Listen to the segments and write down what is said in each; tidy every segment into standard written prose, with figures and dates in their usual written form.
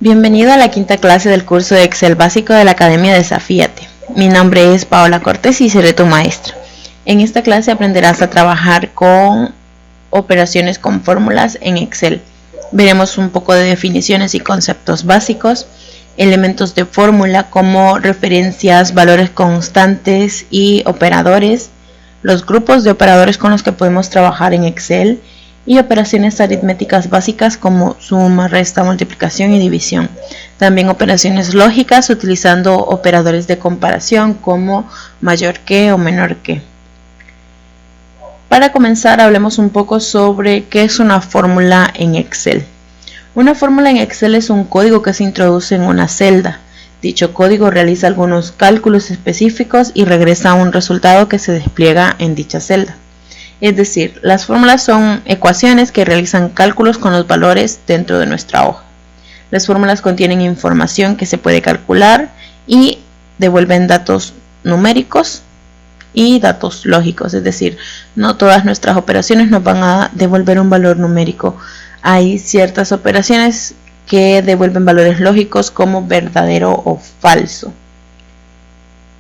Bienvenido a la quinta clase del curso de Excel básico de la Academia Desafíate. Mi nombre es Paola Cortés y seré tu maestra. En esta clase aprenderás a trabajar con operaciones con fórmulas en Excel. Veremos un poco de definiciones y conceptos básicos, elementos de fórmula como referencias, valores constantes y operadores, los grupos de operadores con los que podemos trabajar en Excel, y operaciones aritméticas básicas como suma, resta, multiplicación y división. También operaciones lógicas utilizando operadores de comparación como mayor que o menor que. Para comenzar, hablemos un poco sobre qué es una fórmula en Excel. Una fórmula en Excel es un código que se introduce en una celda. Dicho código realiza algunos cálculos específicos y regresa a un resultado que se despliega en dicha celda. Es decir, las fórmulas son ecuaciones que realizan cálculos con los valores dentro de nuestra hoja. Las fórmulas contienen información que se puede calcular y devuelven datos numéricos y datos lógicos. Es decir, no todas nuestras operaciones nos van a devolver un valor numérico. Hay ciertas operaciones que devuelven valores lógicos como verdadero o falso.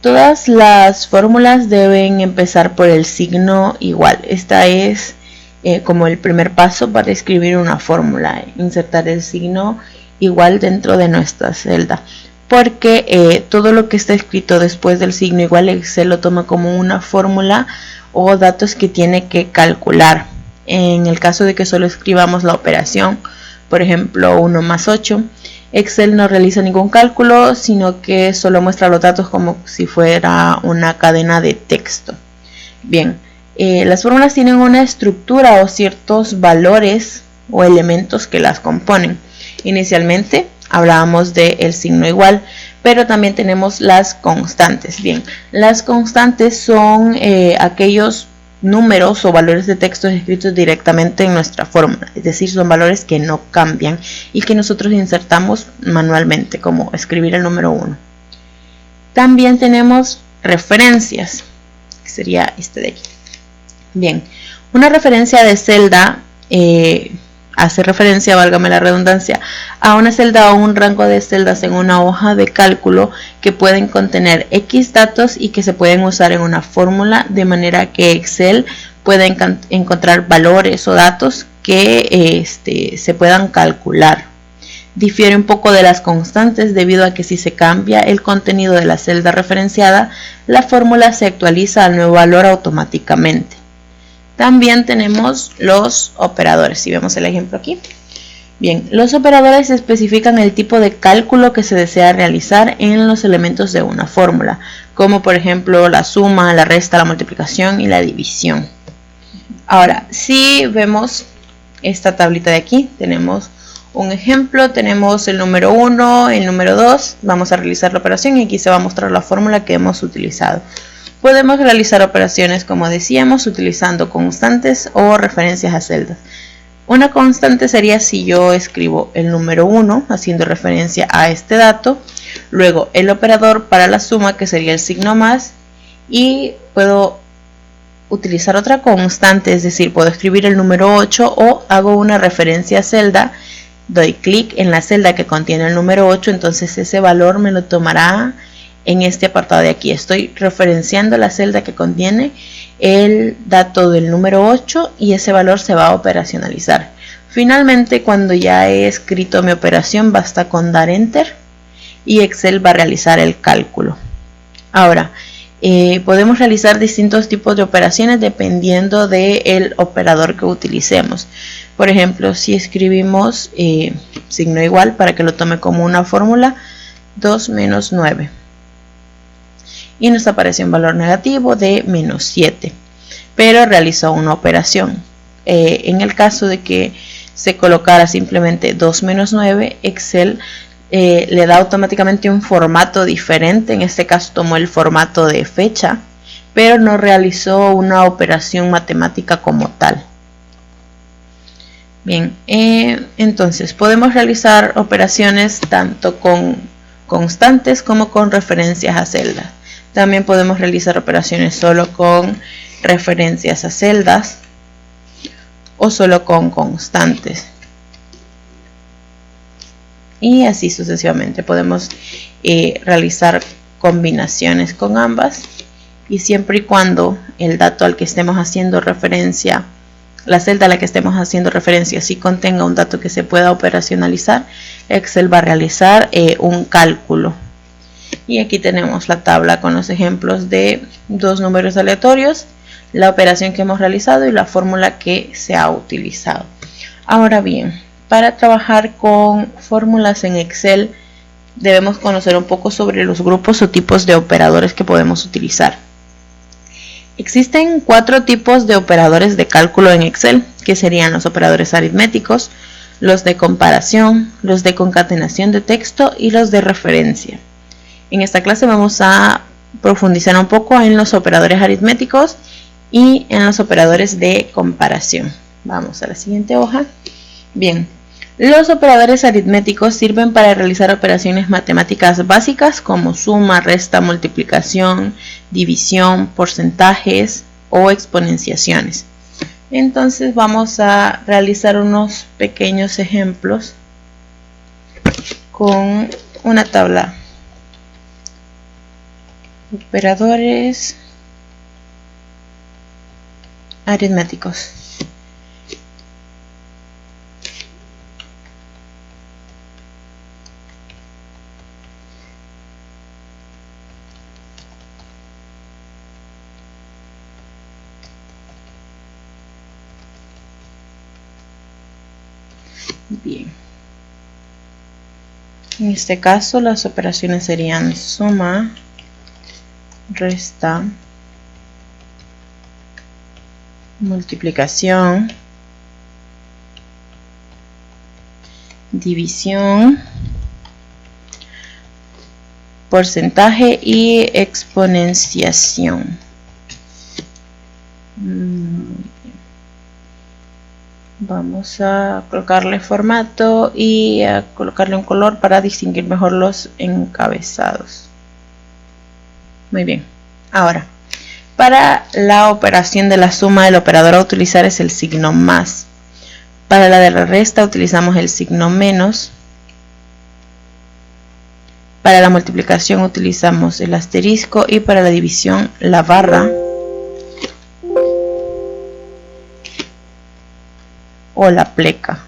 Todas las fórmulas deben empezar por el signo igual. Esta es como el primer paso para escribir una fórmula. Insertar el signo igual dentro de nuestra celda. Porque todo lo que está escrito después del signo igual Excel lo toma como una fórmula o datos que tiene que calcular. En el caso de que solo escribamos la operación, por ejemplo 1 más 8, Excel no realiza ningún cálculo, sino que solo muestra los datos como si fuera una cadena de texto. Bien, las fórmulas tienen una estructura o ciertos valores o elementos que las componen. Inicialmente hablábamos del signo igual, pero también tenemos las constantes. Bien, las constantes son aquellos números o valores de texto escritos directamente en nuestra fórmula, es decir, son valores que no cambian y que nosotros insertamos manualmente, como escribir el número 1. También tenemos referencias, que sería este de aquí. Bien, una referencia de celda hace referencia, válgame la redundancia, a una celda o un rango de celdas en una hoja de cálculo que pueden contener X datos y que se pueden usar en una fórmula de manera que Excel pueda encontrar valores o datos que se puedan calcular. Difiere un poco de las constantes debido a que si se cambia el contenido de la celda referenciada, la fórmula se actualiza al nuevo valor automáticamente. También tenemos los operadores, si vemos el ejemplo aquí. Bien, los operadores especifican el tipo de cálculo que se desea realizar en los elementos de una fórmula, como por ejemplo la suma, la resta, la multiplicación y la división. Ahora, si vemos esta tablita de aquí, tenemos un ejemplo, tenemos el número 1, el número 2, vamos a realizar la operación y aquí se va a mostrar la fórmula que hemos utilizado. Podemos realizar operaciones, como decíamos, utilizando constantes o referencias a celdas. Una constante sería si yo escribo el número 1, haciendo referencia a este dato, luego el operador para la suma, que sería el signo más, y puedo utilizar otra constante, es decir, puedo escribir el número 8 o hago una referencia a celda, doy clic en la celda que contiene el número 8, entonces ese valor me lo tomará en este apartado de aquí. Estoy referenciando la celda que contiene el dato del número 8 y ese valor se va a operacionalizar. Finalmente, cuando ya he escrito mi operación, basta con dar enter y Excel va a realizar el cálculo. Ahora, podemos realizar distintos tipos de operaciones dependiendo del operador que utilicemos. Por ejemplo, si escribimos signo igual para que lo tome como una fórmula, 2 menos 9. Y nos aparece un valor negativo de menos 7, pero realizó una operación. En el caso de que se colocara simplemente 2 menos 9, Excel le da automáticamente un formato diferente. En este caso tomó el formato de fecha, pero no realizó una operación matemática como tal. Bien, entonces podemos realizar operaciones tanto con constantes como con referencias a celdas. También podemos realizar operaciones solo con referencias a celdas o solo con constantes. y así sucesivamente. Podemos realizar combinaciones con ambas, y siempre y cuando el dato al que estemos haciendo referencia, la celda a la que estemos haciendo referencia, sí contenga un dato que se pueda operacionalizar, Excel va a realizar un cálculo. Y aquí tenemos la tabla con los ejemplos de dos números aleatorios, la operación que hemos realizado y la fórmula que se ha utilizado. Ahora bien, para trabajar con fórmulas en Excel debemos conocer un poco sobre los grupos o tipos de operadores que podemos utilizar. Existen 4 tipos de operadores de cálculo en Excel, que serían los operadores aritméticos, los de comparación, los de concatenación de texto y los de referencia. En esta clase vamos a profundizar un poco en los operadores aritméticos y en los operadores de comparación. Vamos a la siguiente hoja. Bien, los operadores aritméticos sirven para realizar operaciones matemáticas básicas como suma, resta, multiplicación, división, porcentajes o exponenciaciones. Entonces vamos a realizar unos pequeños ejemplos con una tabla. Operadores aritméticos. Bien, en este caso las operaciones serían suma, resta, multiplicación, división, porcentaje y exponenciación. Vamos a colocarle formato y a colocarle un color para distinguir mejor los encabezados. Muy bien. Ahora, para la operación de la suma, el operador a utilizar es el signo más. Para la de la resta utilizamos el signo menos. Para la multiplicación utilizamos el asterisco y para la división la barra o la pleca.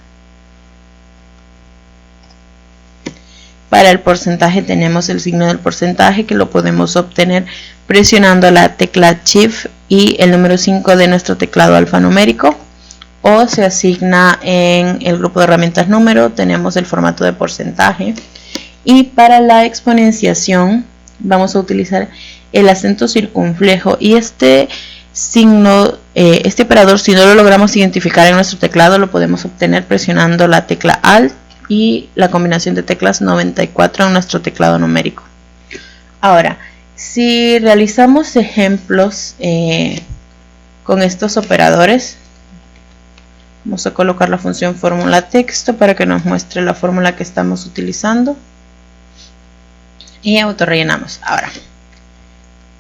Para el porcentaje tenemos el signo del porcentaje, que lo podemos obtener presionando la tecla Shift y el número 5 de nuestro teclado alfanumérico, o se asigna en el grupo de herramientas número, tenemos el formato de porcentaje. Y para la exponenciación vamos a utilizar el acento circunflejo, y este signo, este operador, si no lo logramos identificar en nuestro teclado, lo podemos obtener presionando la tecla Alt y la combinación de teclas 94 en nuestro teclado numérico. Ahora, si realizamos ejemplos con estos operadores, vamos a colocar la función fórmula texto para que nos muestre la fórmula que estamos utilizando y autorrellenamos. Ahora,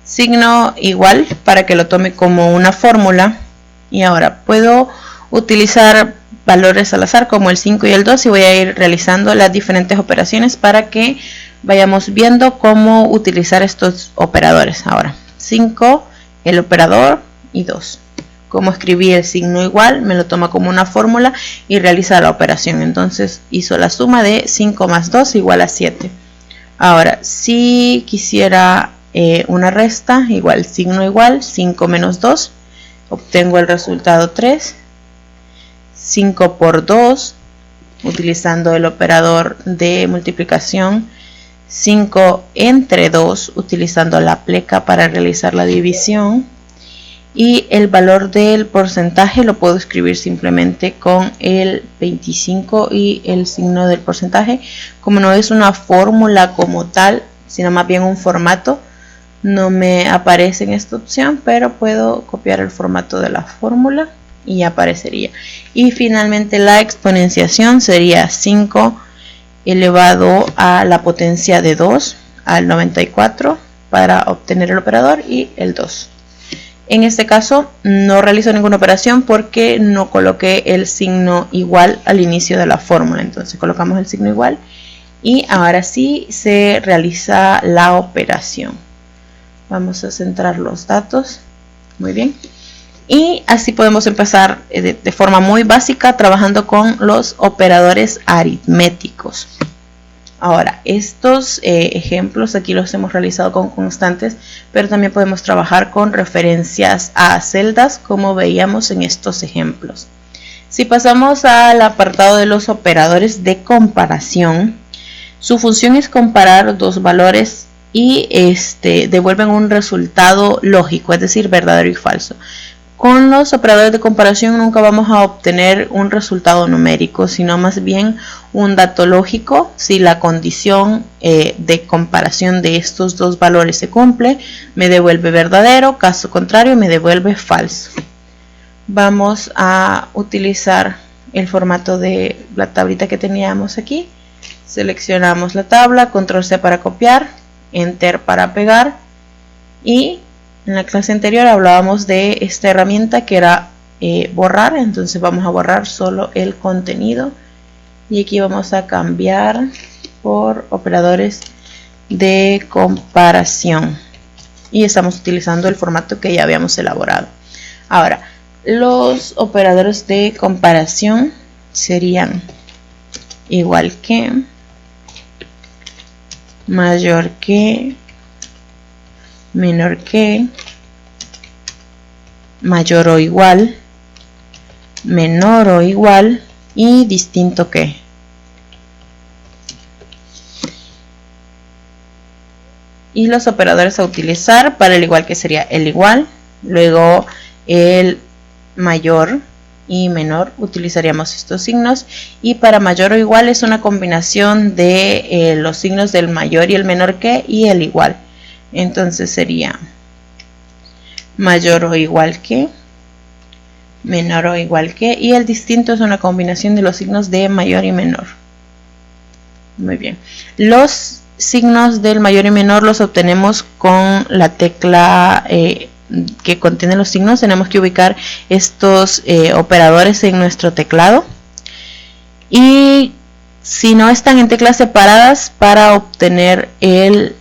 signo igual para que lo tome como una fórmula, y ahora puedo utilizar valores al azar como el 5 y el 2 y voy a ir realizando las diferentes operaciones para que vayamos viendo cómo utilizar estos operadores. Ahora, 5, el operador, y 2. Como escribí el signo igual, me lo toma como una fórmula y realiza la operación. Entonces hizo la suma de 5 más 2 igual a 7. Ahora, si quisiera una resta, igual signo igual, 5 menos 2, obtengo el resultado 3. 5 por 2, utilizando el operador de multiplicación. 5 entre 2, utilizando la pleca para realizar la división. Y el valor del porcentaje lo puedo escribir simplemente con el 25 y el signo del porcentaje. Como no es una fórmula como tal, sino más bien un formato, no me aparece en esta opción, pero puedo copiar el formato de la fórmula y aparecería. Y finalmente la exponenciación sería 5 elevado a la potencia de 2 al 94 para obtener el operador y el 2. En este caso no realizo ninguna operación porque no coloqué el signo igual al inicio de la fórmula. Entonces colocamos el signo igual Y ahora sí se realiza la operación. Vamos a centrar los datos. Muy bien. Y así podemos empezar de forma muy básica trabajando con los operadores aritméticos. Ahora, estos ejemplos aquí los hemos realizado con constantes, pero también podemos trabajar con referencias a celdas, como veíamos en estos ejemplos. Si pasamos al apartado de los operadores de comparación, su función es comparar dos valores y devuelven un resultado lógico, es decir, verdadero y falso. Con los operadores de comparación nunca vamos a obtener un resultado numérico, sino más bien un dato lógico. Si la condición de comparación de estos dos valores se cumple, me devuelve verdadero, caso contrario me devuelve falso. Vamos a utilizar el formato de la tablita que teníamos aquí. Seleccionamos la tabla, control C para copiar, enter para pegar, y en la clase anterior hablábamos de esta herramienta que era borrar, entonces vamos a borrar solo el contenido y aquí vamos a cambiar por operadores de comparación y estamos utilizando el formato que ya habíamos elaborado. Ahora, los operadores de comparación serían igual que, mayor que, menor que, mayor o igual, menor o igual y distinto que. Y los operadores a utilizar para el igual que sería el igual, luego el mayor y menor utilizaríamos estos signos, y para mayor o igual es una combinación de los signos del mayor y el menor que y el igual. Entonces sería mayor o igual que, menor o igual que, y el distinto es una combinación de los signos de mayor y menor. Muy bien. Los signos del mayor y menor los obtenemos con la tecla que contiene los signos. Tenemos que ubicar estos operadores en nuestro teclado. Y si no están en teclas separadas, para obtener el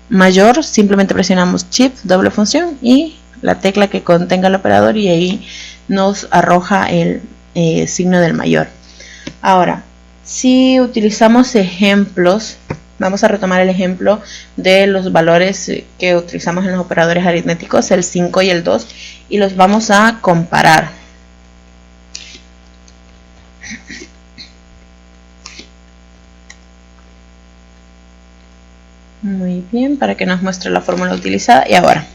mayor simplemente presionamos Shift, doble función, y la tecla que contenga el operador, y ahí nos arroja el signo del mayor. Ahora, si utilizamos ejemplos, vamos a retomar el ejemplo de los valores que utilizamos en los operadores aritméticos, el 5 y el 2, y los vamos a comparar. Muy bien, para que nos muestre la fórmula utilizada. Y ahora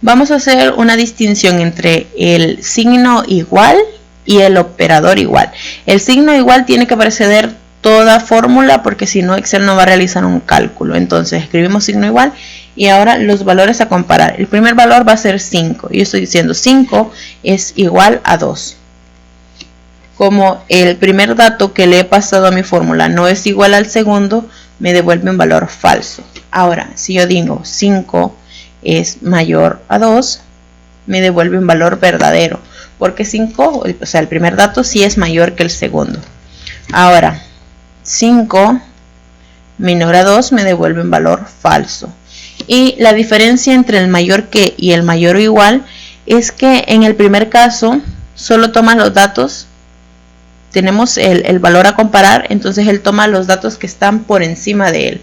vamos a hacer una distinción entre el signo igual y el operador igual. El signo igual tiene que preceder toda fórmula, porque si no Excel no va a realizar un cálculo. Entonces escribimos signo igual y ahora los valores a comparar. El primer valor va a ser 5. Yo estoy diciendo 5 es igual a 2. Como el primer dato que le he pasado a mi fórmula no es igual al segundo, me devuelve un valor falso. Ahora, si yo digo 5 es mayor a 2, me devuelve un valor verdadero, porque 5, o sea, el primer dato sí es mayor que el segundo. Ahora, 5 menor a 2 me devuelve un valor falso. Y la diferencia entre el mayor que y el mayor o igual es que en el primer caso solo toma los datos, tenemos el valor a comparar, entonces él toma los datos que están por encima de él,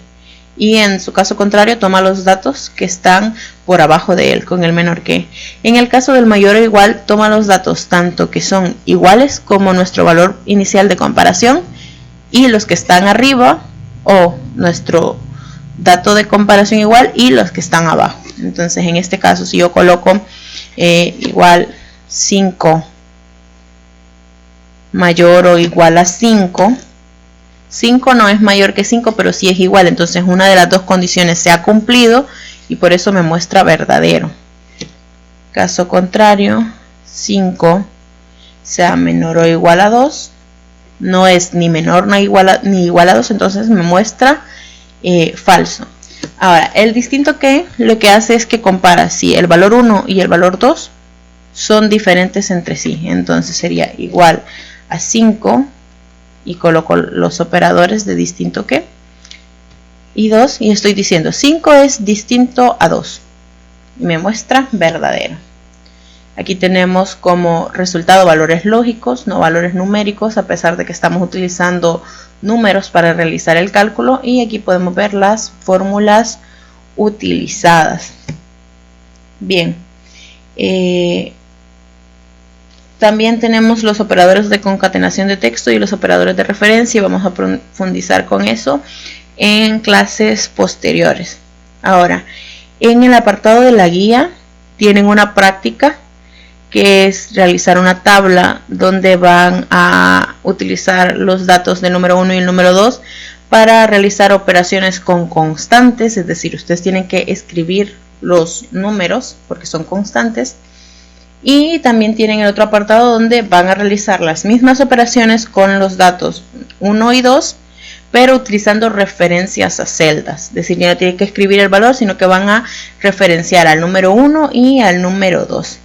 y en su caso contrario toma los datos que están por abajo de él con el menor que. En el caso del mayor o igual, toma los datos tanto que son iguales como nuestro valor inicial de comparación, y los que están arriba, o nuestro dato de comparación igual, y los que están abajo. Entonces en este caso, si yo coloco igual 5 mayor o igual a 5, 5 no es mayor que 5, pero sí es igual, entonces una de las dos condiciones se ha cumplido y por eso me muestra verdadero. Caso contrario, 5 sea menor o igual a 2, no es ni menor ni igual a 2, entonces me muestra falso. Ahora, el distinto que lo que hace es que compara si el valor 1 y el valor 2 son diferentes entre sí, entonces sería igual a 5 y coloco los operadores de distinto que, y 2 y estoy diciendo 5 es distinto a 2 y me muestra verdadero. Aquí tenemos como resultado valores lógicos, no valores numéricos, a pesar de que estamos utilizando números para realizar el cálculo, y aquí podemos ver las fórmulas utilizadas. Bien, también tenemos los operadores de concatenación de texto y los operadores de referencia, y vamos a profundizar con eso en clases posteriores. Ahora, en el apartado de la guía tienen una práctica que es realizar una tabla donde van a utilizar los datos del número 1 y el número 2 para realizar operaciones con constantes, es decir, ustedes tienen que escribir los números porque son constantes, y también tienen el otro apartado donde van a realizar las mismas operaciones con los datos 1 y 2, pero utilizando referencias a celdas, es decir, ya no tienen que escribir el valor, sino que van a referenciar al número 1 y al número 2.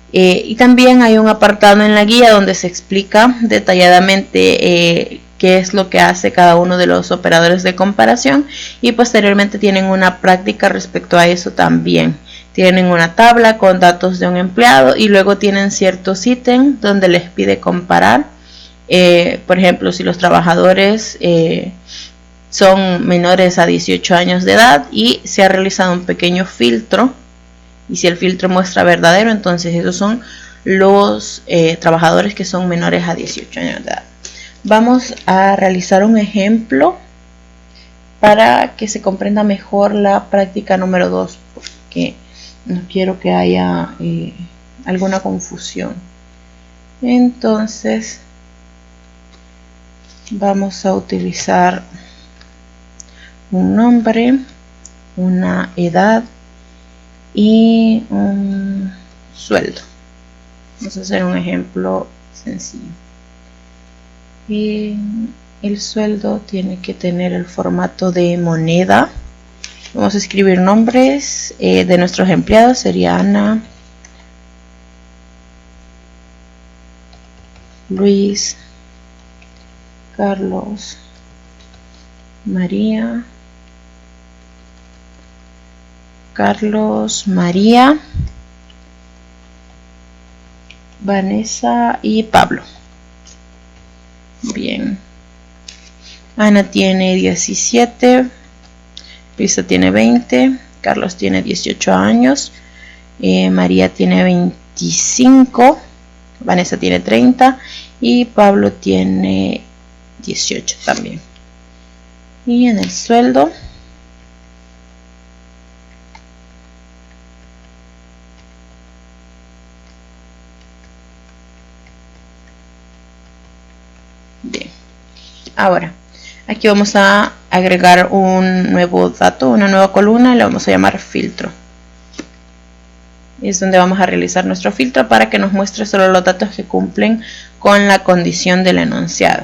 Y también hay un apartado en la guía donde se explica detalladamente qué es lo que hace cada uno de los operadores de comparación, y posteriormente tienen una práctica respecto a eso también. Tienen una tabla con datos de un empleado y luego tienen ciertos ítems donde les pide comparar. Por ejemplo, si los trabajadores son menores a 18 años de edad y se ha realizado un pequeño filtro, y si el filtro muestra verdadero, entonces esos son los trabajadores que son menores a 18 años de edad. Vamos a realizar un ejemplo para que se comprenda mejor la práctica número 2, porque no quiero que haya alguna confusión. Entonces vamos a utilizar un nombre, una edad y un sueldo. Vamos a hacer un ejemplo sencillo. Y el sueldo tiene que tener el formato de moneda. Vamos a escribir nombres de nuestros empleados. Sería Ana, Luis, Carlos, María, Vanessa y Pablo. Bien, Ana tiene 17, Luisa tiene 20, Carlos tiene 18 años, María tiene 25, Vanessa tiene 30 y Pablo tiene 18 también. Y en el sueldo bien. Ahora aquí vamos a agregar un nuevo dato, una nueva columna, y la vamos a llamar filtro. Es donde vamos a realizar nuestro filtro para que nos muestre solo los datos que cumplen con la condición del enunciado.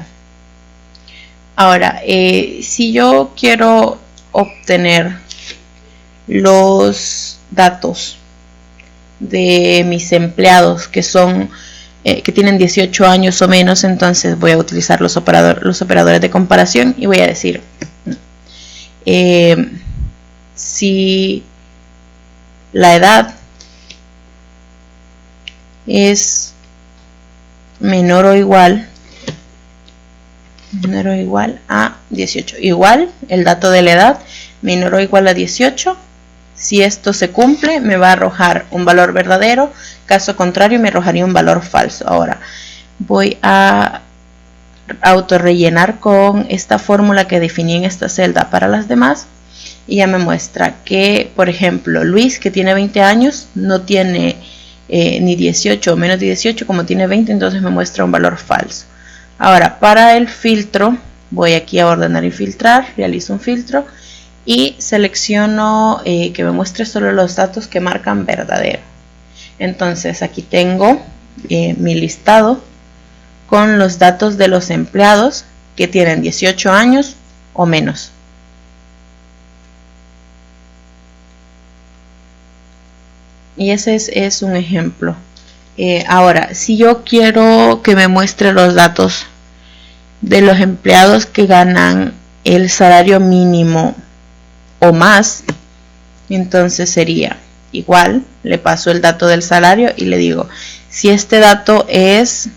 Ahora, si yo quiero obtener los datos de mis empleados que son que tienen 18 años o menos, entonces voy a utilizar los operadores de comparación y voy a decir si la edad es menor o igual a 18, igual el dato de la edad menor o igual a 18, si esto se cumple me va a arrojar un valor verdadero, caso contrario me arrojaría un valor falso. Ahora voy a autorrellenar con esta fórmula que definí en esta celda para las demás, y ya me muestra que, por ejemplo, Luis, que tiene 20 años, no tiene ni 18 o menos de 18, como tiene 20, entonces me muestra un valor falso. Ahora, para el filtro, voy aquí a ordenar y filtrar, realizo un filtro y selecciono que me muestre solo los datos que marcan verdadero. Entonces aquí tengo mi listado con los datos de los empleados que tienen 18 años o menos. Y ese es un ejemplo. Ahora, si yo quiero que me muestre los datos de los empleados que ganan el salario mínimo o más, entonces sería igual, le paso el dato del salario y le digo, si este dato es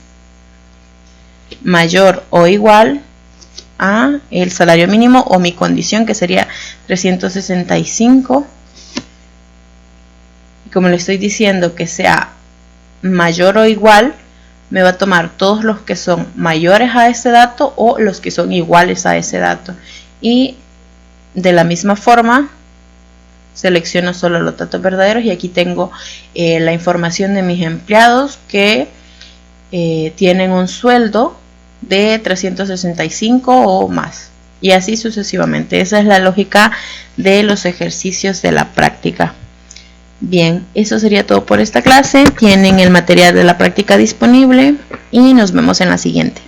mayor o igual a el salario mínimo o mi condición, que sería 365, y como le estoy diciendo que sea mayor o igual, me va a tomar todos los que son mayores a ese dato o los que son iguales a ese dato, y de la misma forma selecciono solo los datos verdaderos, y aquí tengo la información de mis empleados que tienen un sueldo de 365 o más, y así sucesivamente. Esa es la lógica de los ejercicios de la práctica. Bien, eso sería todo por esta clase. Tienen el material de la práctica disponible y nos vemos en la siguiente.